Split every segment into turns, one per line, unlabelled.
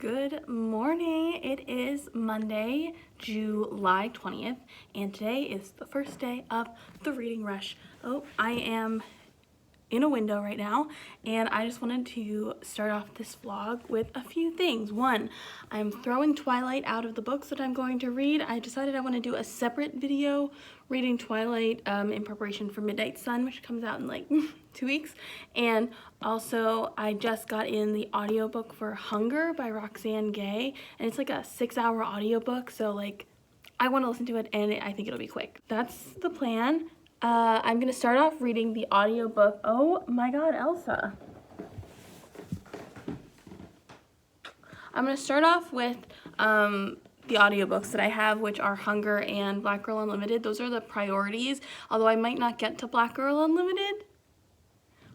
Good morning. It is Monday, July 20th, and today is the first day of the reading rush. I am in a window right now, and I just wanted to start off this vlog with a few things. One, I'm throwing Twilight out of the books that I'm going to read. I decided I want to do a separate video reading Twilight in preparation for Midnight Sun, which comes out in like 2 weeks. And also, I just got in the audiobook for Hunger by Roxane Gay, and it's like a 6-hour audiobook, so like I want to listen to it, and I think it'll be quick. That's the plan. I'm going to start off reading the audiobook. Oh my god, Elsa. I'm going to start off with the audiobooks that I have, which are Hunger and Black Girl Unlimited. Those are the priorities, although I might not get to Black Girl Unlimited.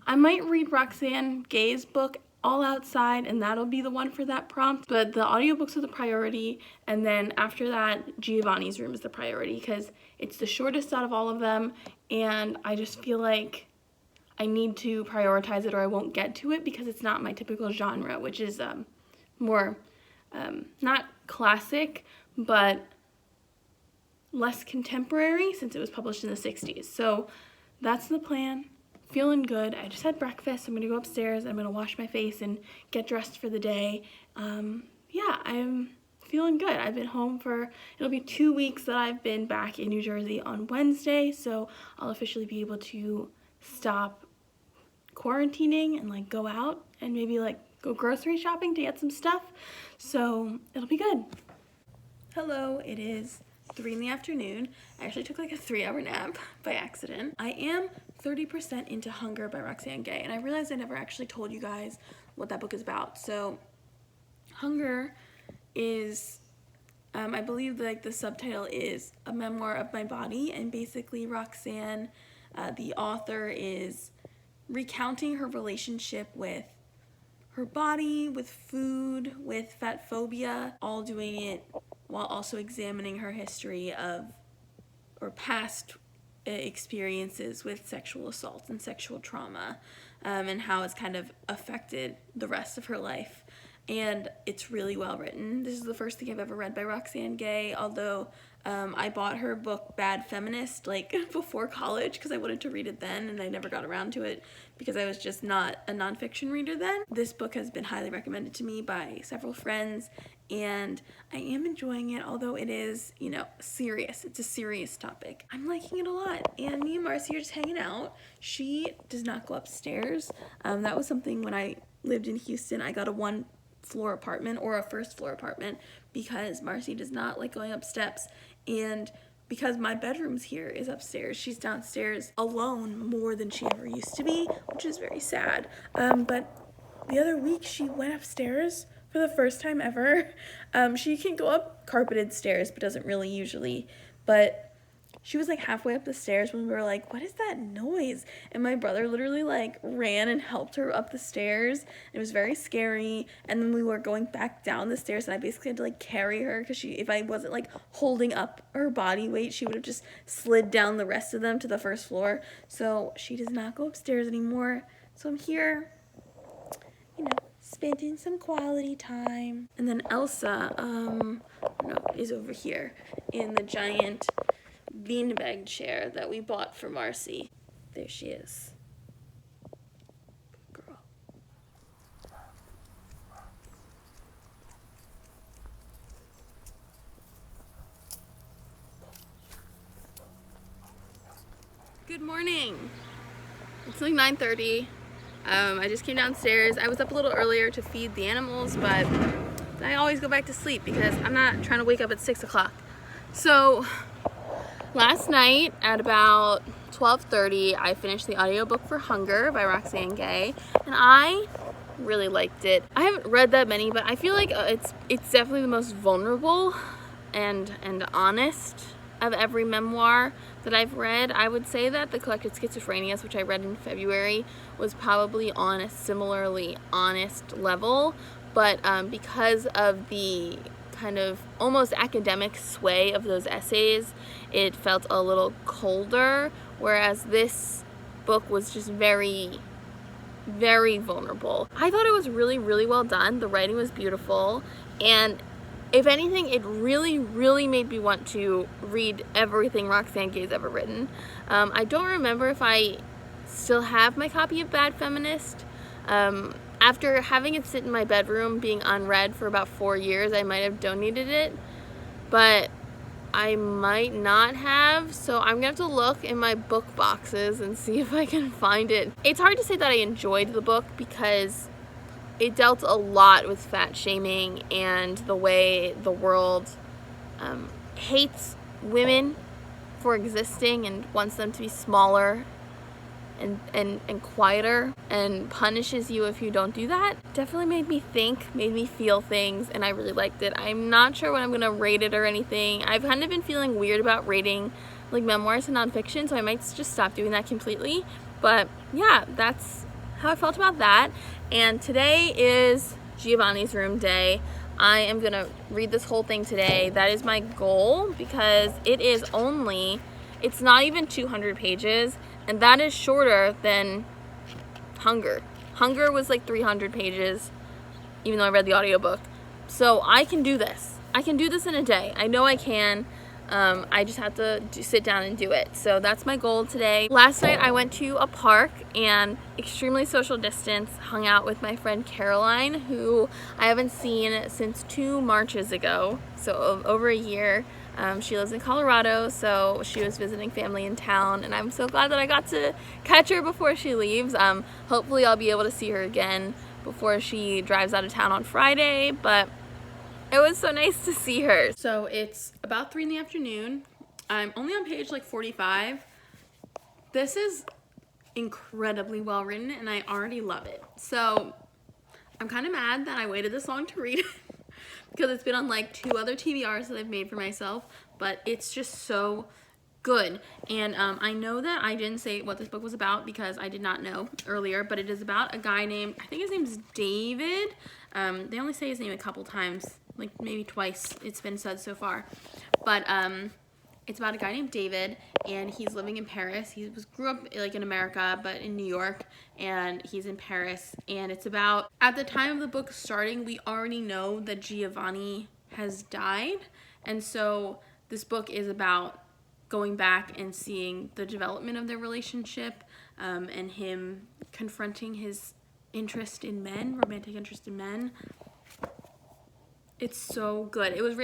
I might read Roxane Gay's book, All Outside, and that'll be the one for that prompt. But the audiobooks are the priority, and then after that, Giovanni's Room is the priority because it's the shortest out of all of them, and I just feel like I need to prioritize it or I won't get to it because it's not my typical genre, which is more, not classic, but less contemporary since it was published in the 60s. So that's the plan. Feeling good. I just had breakfast. I'm going to go upstairs. I'm going to wash my face and get dressed for the day. Yeah, I'm feeling good. I've been home it'll be 2 weeks that I've been back in New Jersey on Wednesday, so I'll officially be able to stop quarantining and like go out and maybe like go grocery shopping to get some stuff. So it'll be good. Hello, it is 3 in the afternoon. I actually took like a 3-hour nap by accident. I am 30% into Hunger by Roxane Gay, and I realized I never actually told you guys what that book is about. So Hunger is, I believe like the subtitle is A Memoir of My Body, and basically Roxane, the author, is recounting her relationship with her body, with food, with fat phobia, all doing it while also examining her history of, or past experiences with sexual assault and sexual trauma, and how it's kind of affected the rest of her life. And it's really well written. This is the first thing I've ever read by Roxane Gay, although I bought her book Bad Feminist like before college because I wanted to read it then, and I never got around to it because I was just not a nonfiction reader then. This book has been highly recommended to me by several friends, and I am enjoying it, although it is, you know, serious. It's a serious topic. I'm liking it a lot, and me and Marcy are just hanging out. She does not go upstairs. That was something when I lived in Houston. I got a 1-floor apartment or a 1st-floor apartment because Marcy does not like going up steps, and because my bedroom's here is upstairs, she's downstairs alone more than she ever used to be, which is very sad. But the other week she went upstairs for the first time ever. She can go up carpeted stairs but doesn't really usually, but she was like halfway up the stairs when we were like, what is that noise? And my brother literally like ran and helped her up the stairs. It was very scary. And then we were going back down the stairs, and I basically had to like carry her because if I wasn't like holding up her body weight, she would have just slid down the rest of them to the 1st floor. So she does not go upstairs anymore. So I'm here, you know, spending some quality time. And then Elsa, is over here in the giant beanbag chair that we bought for Marcy. There she is. Good girl. Good morning. It's like 9:30. I just came downstairs. I was up a little earlier to feed the animals, but I always go back to sleep because I'm not trying to wake up at 6 o'clock. So last night at about 12:30, I finished the audiobook for Hunger by Roxane Gay, and I really liked it. I haven't read that many, but I feel like it's definitely the most vulnerable and honest of every memoir that I've read. I would say that The Collected Schizophrenias, which I read in February, was probably on a similarly honest level, but because of the kind of almost academic sway of those essays, it felt a little colder, whereas this book was just very very vulnerable. I thought it was really, really well done. The writing was beautiful, and if anything, it really, really made me want to read everything Roxane Gay's ever written. I don't remember if I still have my copy of Bad Feminist. After having it sit in my bedroom being unread for about 4 years, I might have donated it, but I might not have, so I'm gonna have to look in my book boxes and see if I can find it. It's hard to say that I enjoyed the book because it dealt a lot with fat shaming and the way the world hates women for existing and wants them to be smaller and quieter and punishes you if you don't do that. Definitely made me think, made me feel things, and I really liked it. I'm not sure when I'm gonna rate it or anything. I've kind of been feeling weird about rating like memoirs and nonfiction, so I might just stop doing that completely. But yeah, that's how I felt about that. And today is Giovanni's Room Day. I am gonna read this whole thing today. That is my goal because it's not even 200 pages, and that is shorter than Hunger. Hunger was like 300 pages, even though I read the audiobook. So I can do this. I can do this in a day. I know I can. I just have to sit down and do it. So that's my goal today. Last night I went to a park and extremely social distance, hung out with my friend Caroline, who I haven't seen since 2 Marches ago, so over a year. She lives in Colorado, so she was visiting family in town, and I'm so glad that I got to catch her before she leaves. Hopefully I'll be able to see her again before she drives out of town on Friday, but it was so nice to see her. So it's about 3 in the afternoon. I'm only on page like 45. This is incredibly well written, and I already love it. So I'm kind of mad that I waited this long to read it because it's been on like 2 other TBRs that I've made for myself, but it's just so good. And I know that I didn't say what this book was about because I did not know earlier, but it is about a guy named, I think his name's David. They only say his name a couple times, like maybe twice it's been said so far, but it's about a guy named David, and he's living in Paris. He grew up like in America, but in New York, and he's in Paris. And it's about, at the time of the book starting, we already know that Giovanni has died, and so this book is about going back and seeing the development of their relationship, and him confronting his interest in men, romantic interest in men. It's so good. It was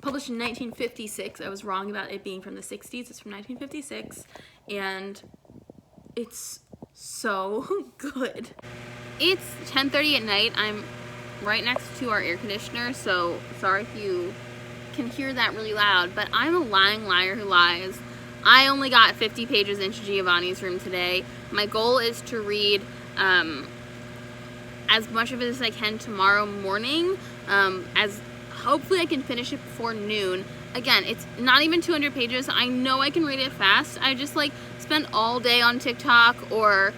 published in 1956. I was wrong about it being from the 60s. It's from 1956, and it's so good. It's 10:30 at night. I'm right next to our air conditioner, so sorry if you can hear that really loud, but I'm a lying liar who lies. I only got 50 pages into Giovanni's Room today. My goal is to read as much of it as I can tomorrow morning, as hopefully I can finish it before noon. Again, it's not even 200 pages. I know I can read it fast. I just like spent all day on TikTok or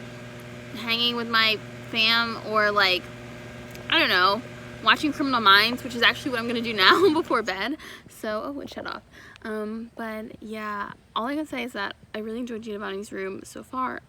hanging with my fam, or like, I don't know, watching Criminal Minds, which is actually what I'm gonna do now before bed. So, oh, it shut off. But yeah, all I can say is that I really enjoyed Giovanni's Room so far.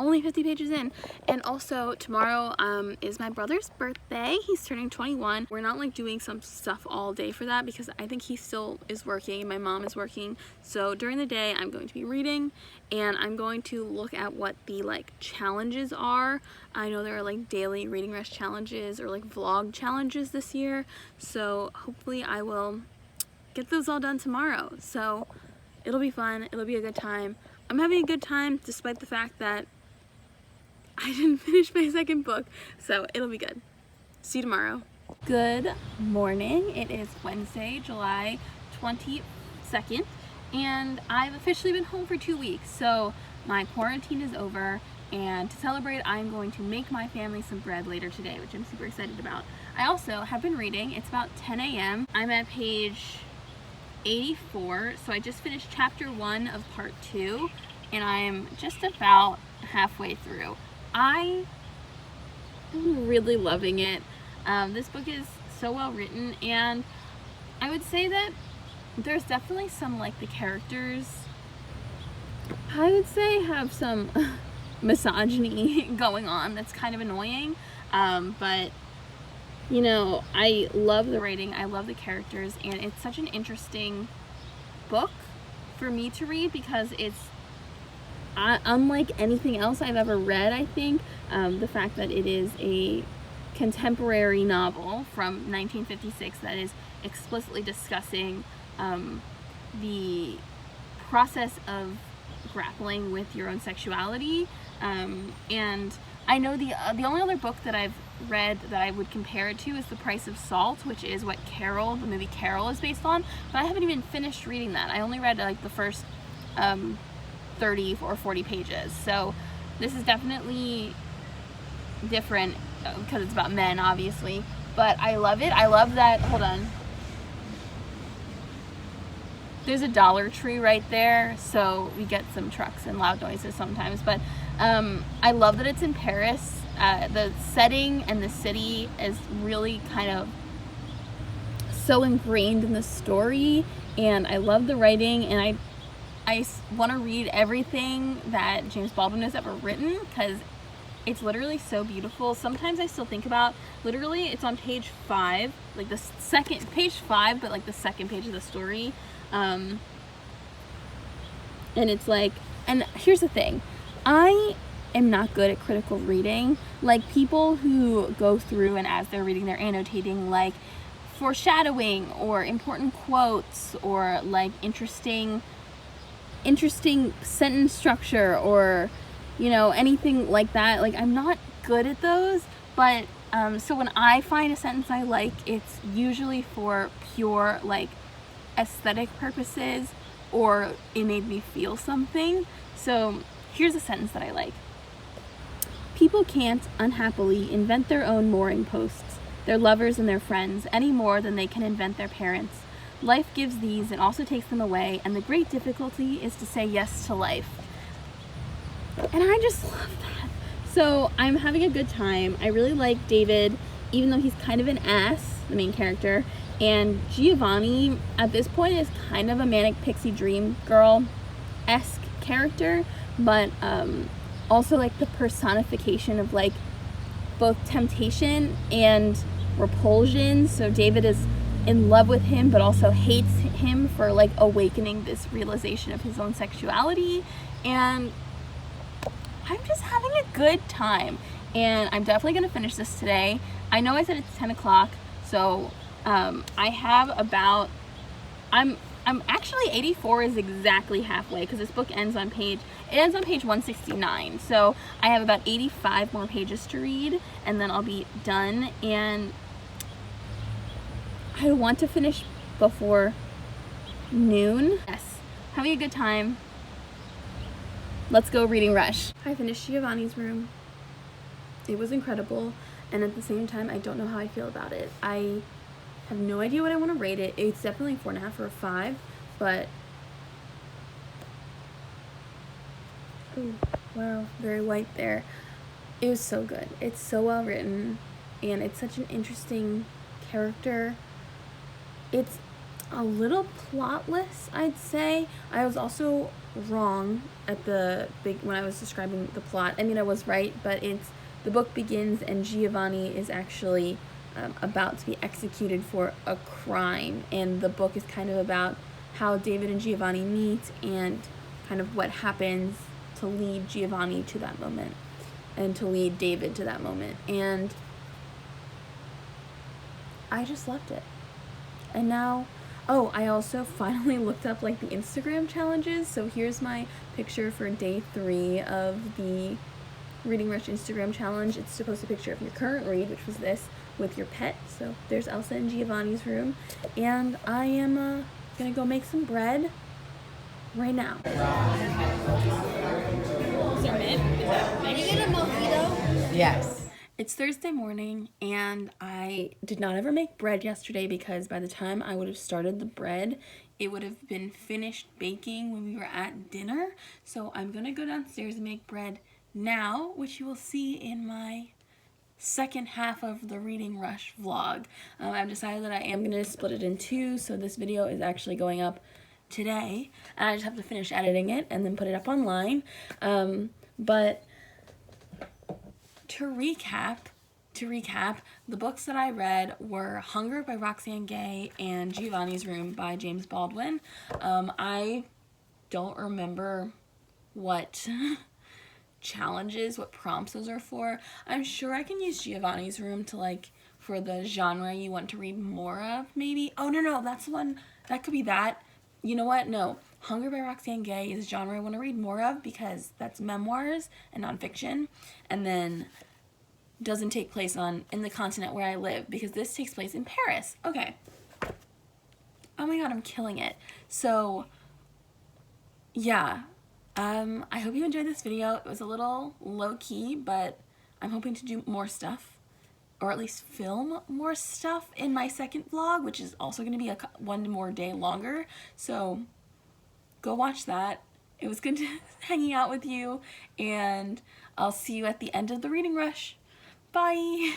Only 50 pages in. And also tomorrow is my brother's birthday. He's turning 21. We're not like doing some stuff all day for that because I think he still is working and my mom is working. So during the day I'm going to be reading, and I'm going to look at what the like challenges are. I know there are like daily reading rush challenges or like vlog challenges this year, so hopefully I will get those all done tomorrow. So it'll be fun, it'll be a good time. I'm having a good time despite the fact that I didn't finish my second book, so it'll be good. See you tomorrow. Good morning. It is Wednesday, July 22nd, and I've officially been home for 2 weeks, so my quarantine is over, and to celebrate, I'm going to make my family some bread later today, which I'm super excited about. I also have been reading. It's about 10 a.m. I'm at page 84, so I just finished chapter 1 of part 2, and I'm just about halfway through. I am really loving it. This book is so well written, and I would say that there's definitely some, like, the characters, I would say, have some misogyny going on that's kind of annoying. But you know, I love the writing, I love the characters, and it's such an interesting book for me to read because it's unlike anything else I've ever read, I think. The fact that it is a contemporary novel from 1956 that is explicitly discussing the process of grappling with your own sexuality. And I know the only other book that I've read that I would compare it to is The Price of Salt, which is what the movie Carol is based on, but I haven't even finished reading that. I only read like the first 30 or 40 pages, so this is definitely different because it's about men, obviously, but I love it. I love that, hold on, there's a Dollar Tree right there, so we get some trucks and loud noises sometimes, but I love that it's in Paris. The setting and the city is really kind of so ingrained in the story, and I love the writing, and I want to read everything that James Baldwin has ever written because it's literally so beautiful. Sometimes I still think about, literally it's on page 5, like the second, page 5, but like the second page of the story. And it's like, and here's the thing, I am not good at critical reading. Like, people who go through and as they're reading, they're annotating like foreshadowing or important quotes or like interesting sentence structure or, you know, anything like that. Like, I'm not good at those, but so when I find a sentence I like, it's usually for pure like aesthetic purposes or it made me feel something. So here's a sentence that I like. People can't, unhappily, invent their own mooring posts, their lovers and their friends, any more than they can invent their parents. Life gives these and also takes them away, and the great difficulty is to say yes to life. And I just love that. So I'm having a good time. I really like David, even though he's kind of an ass, the main character, and Giovanni at this point is kind of a manic pixie dream girl-esque character, but also like the personification of like both temptation and repulsion. So David is in love with him but also hates him for like awakening this realization of his own sexuality, and I'm just having a good time, and I'm definitely gonna finish this today. I know I said it's 10 o'clock, so I have about, I'm actually 84 is exactly halfway because this book ends on page 169, so I have about 85 more pages to read and then I'll be done, and I want to finish before noon. Yes, having a good time. Let's go reading rush. I finished Giovanni's room. It was incredible, and at the same time I don't know how I feel about it. I have no idea what I want to rate it. It's definitely 4.5 or a 5, but ooh, wow, very white there. It was so good. It's so well written, and it's such an interesting character. It's a little plotless, I'd say. I was also wrong at when I was describing the plot. I mean, I was right, but the book begins and Giovanni is actually about to be executed for a crime, and the book is kind of about how David and Giovanni meet and kind of what happens to lead Giovanni to that moment and to lead David to that moment, and I just loved it. And now, oh, I also finally looked up like the Instagram challenges, so here's my picture for day 3 of the Reading Rush Instagram challenge. It's supposed to picture of your current read, which was this, with your pet. So there's Elsa in Giovanni's room, and I am gonna go make some bread right now. Is there mint? Can you get a mojito? Yes. It's Thursday morning, and I did not ever make bread yesterday because by the time I would have started the bread, it would have been finished baking when we were at dinner. So I'm gonna go downstairs and make bread now, which you will see in my second half of the Reading Rush vlog. I've decided that I am going to split it in 2, so this video is actually going up today, and I just have to finish editing it and then put it up online. But to recap, the books that I read were Hunger by Roxane Gay and Giovanni's Room by James Baldwin. I don't remember what challenges, what prompts those are for. I'm sure I can use Giovanni's Room to like for the genre you want to read more of, maybe. Oh no, that's the one, that could be that. You know what? No. Hunger by Roxane Gay is genre I want to read more of because that's memoirs and nonfiction, and then doesn't take place in the continent where I live because this takes place in Paris. Okay. Oh my god, I'm killing it. So, yeah. I hope you enjoyed this video. It was a little low-key, but I'm hoping to do more stuff, or at least film more stuff in my second vlog, which is also going to be one more day longer. So go watch that. It was good hanging out with you, and I'll see you at the end of the reading rush. Bye!